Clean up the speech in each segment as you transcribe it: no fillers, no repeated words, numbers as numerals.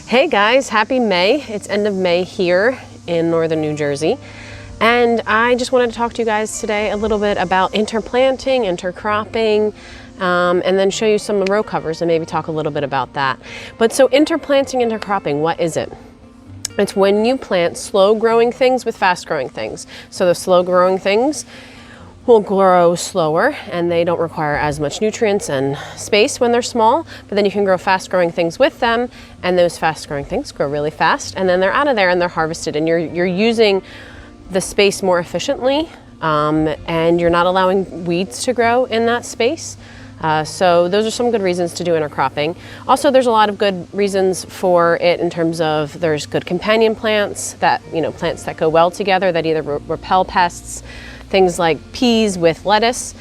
Hey guys, happy May. It's end of May here in northern New Jersey. And I just wanted to talk to you guys today a little bit about interplanting, intercropping, and then show you some row covers and maybe talk a little bit about that. But so interplanting, intercropping, what is it? It's when you plant slow growing things with fast growing things. So the slow growing things will grow slower and they don't require as much nutrients and space when they're small, but then you can grow fast growing things with them, and those fast growing things grow really fast, and then they're out of there and they're harvested, and you're using the space more efficiently, and you're not allowing weeds to grow in that space. So those are some good reasons to do intercropping. Also, there's a lot of good reasons for it in terms of there's good companion plants that, plants that go well together that either repel pests, things like peas with lettuce,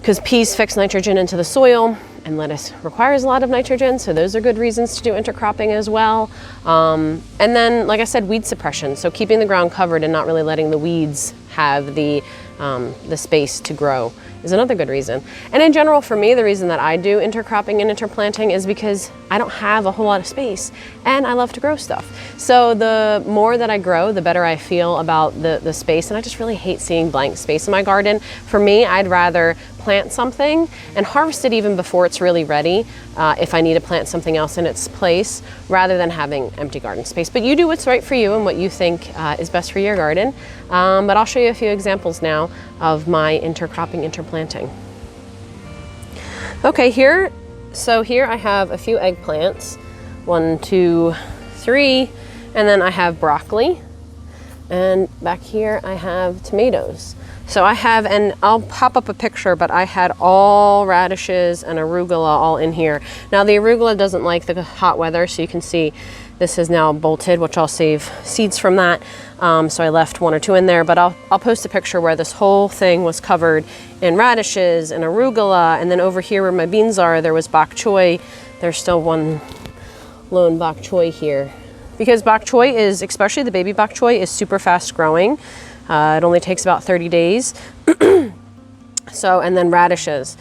because peas fix nitrogen into the soil and lettuce requires a lot of nitrogen, so those are good reasons to do intercropping as well. And then, like I said, weed suppression, so keeping the ground covered and not really letting the weeds have the space to grow is another good reason. And in general, for me, the reason that I do intercropping and interplanting is because I don't have a whole lot of space and I love to grow stuff. So the more that I grow, the better I feel about the space, and I just really hate seeing blank space in my garden. For me, I'd rather plant something and harvest it even before it's really ready, if I need to plant something else in its place, rather than having empty garden space. But you do what's right for you and what you think is best for your garden. But I'll show you a few examples now of my intercropping, interplanting. Okay, here I have a few eggplants, 1, 2, 3, and then I have broccoli, and back here I have tomatoes. So I have, and I'll pop up a picture, but I had all radishes and arugula all in here. Now the arugula doesn't like the hot weather, so you can see this is now bolted, which I'll save seeds from that. So I left 1 or 2 in there, but I'll post a picture where this whole thing was covered in radishes and arugula, and then over here where my beans are, there was bok choy. There's still one lone bok choy here. Because bok choy is, especially the baby bok choy, is super fast growing. It only takes about 30 days. So, and then radishes.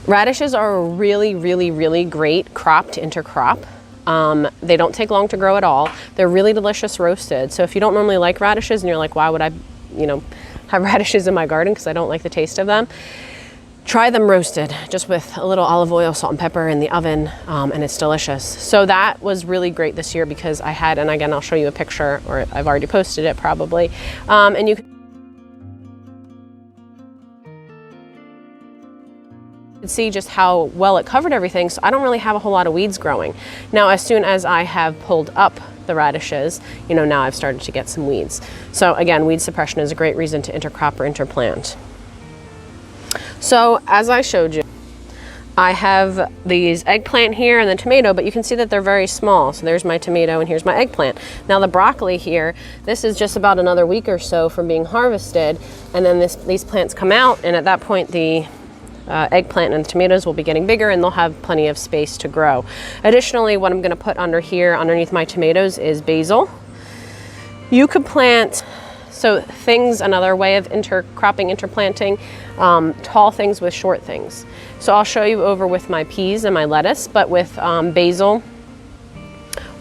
Radishes are a really, really, really great crop to intercrop. They don't take long to grow at all. They're really delicious roasted. So if you don't normally like radishes and you're like, why would I, have radishes in my garden because I don't like the taste of them, try them roasted, just with a little olive oil, salt and pepper in the oven, and it's delicious. So that was really great this year because I had, and again, I'll show you a picture, or I've already posted it probably, and you can see just how well it covered everything, so I don't really have a whole lot of weeds growing. Now, as soon as I have pulled up the radishes, now I've started to get some weeds. So again, weed suppression is a great reason to intercrop or interplant. So as I showed you, I have these eggplant here and the tomato, but you can see that they're very small. So there's my tomato and here's my eggplant. Now the broccoli here, this is just about another week or so from being harvested, and then these plants come out, and at that point the eggplant and the tomatoes will be getting bigger and they'll have plenty of space to grow. Additionally, what I'm going to put under here underneath my tomatoes is basil. You could plant, so things, another way of intercropping, interplanting, tall things with short things. So I'll show you over with my peas and my lettuce, but with basil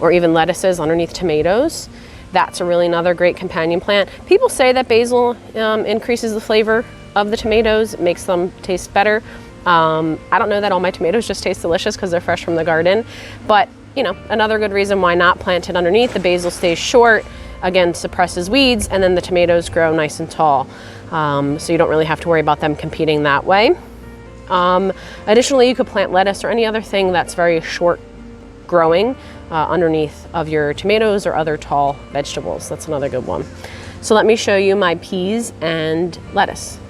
or even lettuces underneath tomatoes, that's a really another great companion plant. People say that basil increases the flavor of the tomatoes, it makes them taste better. I don't know that all my tomatoes just taste delicious because they're fresh from the garden, but another good reason why not plant it underneath. The basil stays short, again, suppresses weeds, and then the tomatoes grow nice and tall. So you don't really have to worry about them competing that way. Additionally, you could plant lettuce or any other thing that's very short growing underneath of your tomatoes or other tall vegetables. That's another good one. So let me show you my peas and lettuce.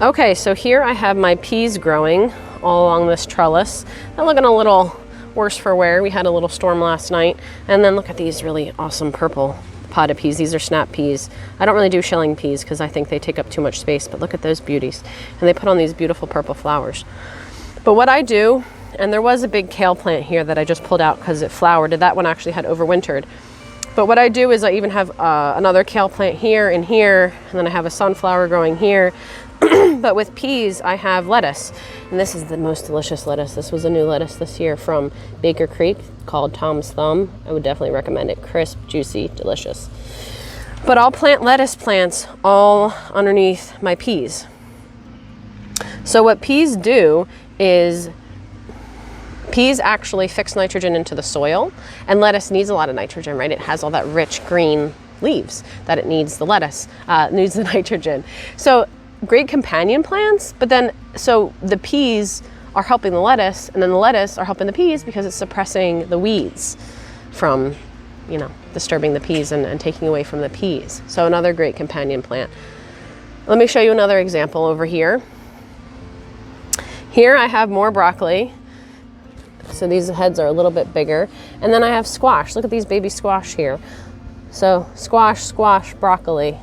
Okay, so here I have my peas growing all along this trellis. They're looking a little worse for wear. We had a little storm last night. And then look at these really awesome purple potted peas. These are snap peas. I don't really do shelling peas because I think they take up too much space, but look at those beauties. And they put on these beautiful purple flowers. But what I do, and there was a big kale plant here that I just pulled out because it flowered. That one actually had overwintered. But what I do is I even have another kale plant here and here, and then I have a sunflower growing here. But with peas, I have lettuce. And this is the most delicious lettuce. This was a new lettuce this year from Baker Creek called Tom's Thumb. I would definitely recommend it. Crisp, juicy, delicious. But I'll plant lettuce plants all underneath my peas. So what peas do is peas actually fix nitrogen into the soil, and lettuce needs a lot of nitrogen, right? It has all that rich green leaves that it needs. The lettuce needs the nitrogen. So great companion plants, but then so the peas are helping the lettuce, and then the lettuce are helping the peas because it's suppressing the weeds from, you know, disturbing the peas and taking away from the peas. So another great companion plant. Let me show you another example over here. Here I have more broccoli. So these heads are a little bit bigger. And then I have squash. Look at these baby squash here. So squash, squash, broccoli.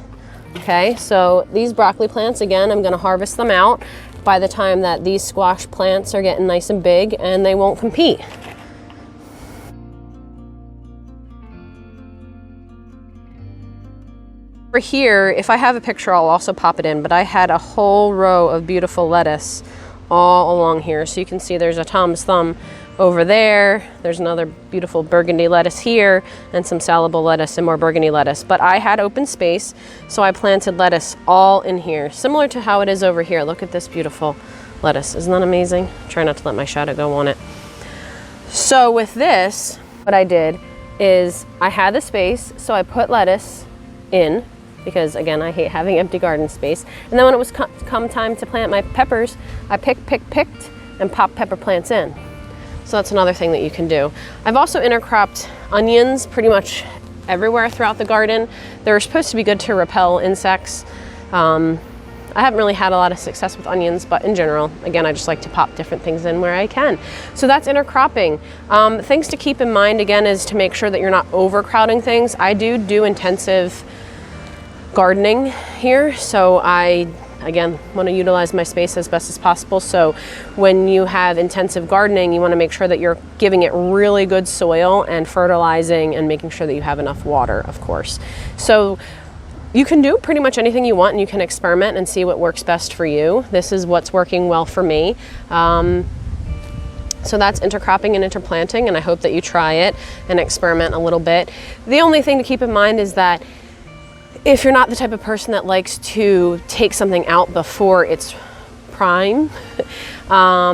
Okay, so these broccoli plants, again, I'm gonna harvest them out by the time that these squash plants are getting nice and big and they won't compete. Over here, if I have a picture, I'll also pop it in, but I had a whole row of beautiful lettuce all along here. So you can see there's a Tom's Thumb over there. There's another beautiful burgundy lettuce here and some salable lettuce and more burgundy lettuce. But I had open space, so I planted lettuce all in here, similar to how it is over here. Look at this beautiful lettuce. Isn't that amazing? Try not to let my shadow go on it. So with this, what I did is I had the space, so I put lettuce in, because again, I hate having empty garden space. And then when it was come time to plant my peppers, I picked and popped pepper plants in. So that's another thing that you can do. I've also intercropped onions pretty much everywhere throughout the garden. They're supposed to be good to repel insects. I haven't really had a lot of success with onions, but in general, again, I just like to pop different things in where I can. So that's intercropping. Things to keep in mind, again, is to make sure that you're not overcrowding things. I do intensive gardening here, so I, again, want to utilize my space as best as possible. So when you have intensive gardening, you want to make sure that you're giving it really good soil and fertilizing and making sure that you have enough water, of course. So you can do pretty much anything you want, and you can experiment and see what works best for you. This is what's working well for me. So that's intercropping and interplanting, and I hope that you try it and experiment a little bit. The only thing to keep in mind is that if you're not the type of person that likes to take something out before it's prime,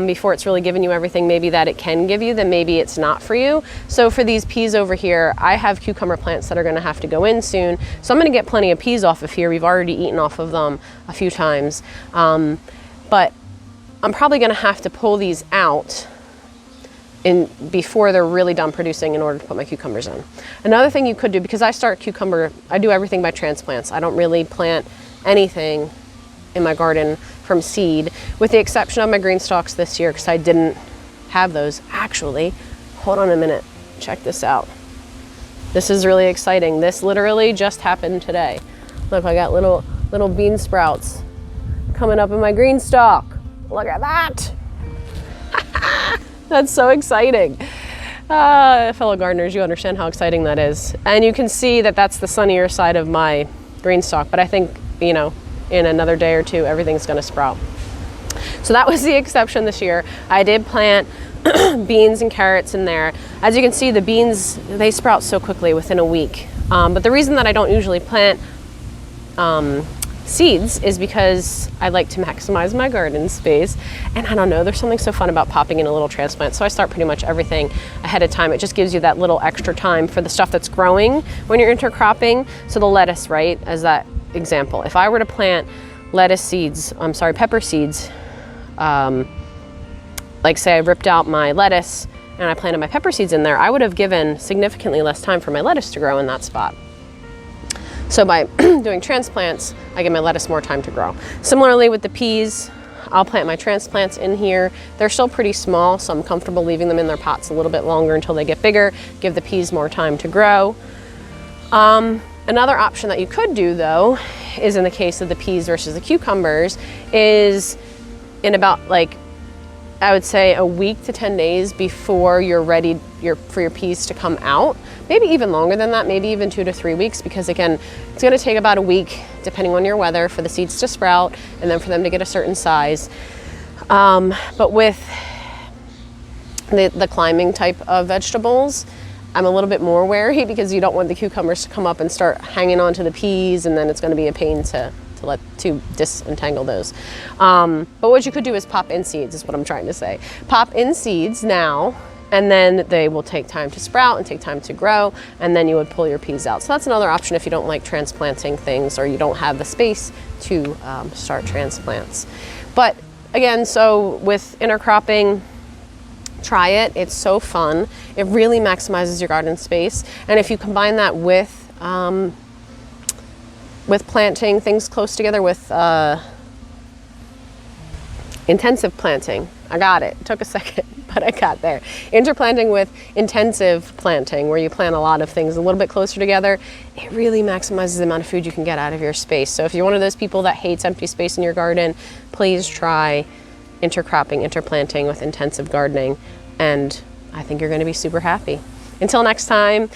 before it's really giving you everything maybe that it can give you, then maybe it's not for you. So for these peas over here, I have cucumber plants that are gonna have to go in soon. So I'm gonna get plenty of peas off of here. We've already eaten off of them a few times. But I'm probably gonna have to pull these out before they're really done producing in order to put my cucumbers in. Another thing you could do, because I do everything by transplants. I don't really plant anything in my garden from seed, with the exception of my green stalks this year, because I didn't have those. Actually, hold on a minute, check this out. This is really exciting. This literally just happened today. Look, I got little bean sprouts coming up in my green stalk. Look at that. That's so exciting. Fellow gardeners, you understand how exciting that is. And you can see that that's the sunnier side of my green stalk, but I think, you know, in another day or two, everything's gonna sprout. So that was the exception this year. I did plant beans and carrots in there. As you can see, the beans, they sprout so quickly within a week. But the reason that I don't usually plant seeds is because I like to maximize my garden space, and I don't know, there's something so fun about popping in a little transplant. So I start pretty much everything ahead of time. It just gives you that little extra time for the stuff that's growing when you're intercropping. So the lettuce, right, as that example, if I were to plant pepper seeds, like say I ripped out my lettuce and I planted my pepper seeds in there, I would have given significantly less time for my lettuce to grow in that spot. So by doing transplants, I give my lettuce more time to grow. Similarly with the peas, I'll plant my transplants in here. They're still pretty small, so I'm comfortable leaving them in their pots a little bit longer until they get bigger, give the peas more time to grow. Another option that you could do, though, is in the case of the peas versus the cucumbers, is in about like I would say a week to 10 days before you're ready for your peas to come out. Maybe even longer than that, maybe even 2 to 3 weeks, because again, it's gonna take about a week, depending on your weather, for the seeds to sprout and then for them to get a certain size. But with the climbing type of vegetables, I'm a little bit more wary because you don't want the cucumbers to come up and start hanging onto the peas, and then it's gonna be a pain to disentangle those. But what you could do is pop in seeds, is what I'm trying to say. Pop in seeds now, and then they will take time to sprout and take time to grow, and then you would pull your peas out. So that's another option if you don't like transplanting things or you don't have the space to start transplants. But again, so with intercropping, try it. It's so fun. It really maximizes your garden space. And if you combine that with planting things close together, with intensive planting. I got it. It took a second, but I got there. Interplanting with intensive planting, where you plant a lot of things a little bit closer together, it really maximizes the amount of food you can get out of your space. So if you're one of those people that hates empty space in your garden, please try intercropping, interplanting with intensive gardening, and I think you're going to be super happy. Until next time,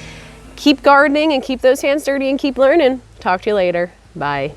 keep gardening and keep those hands dirty and keep learning. Talk to you later. Bye.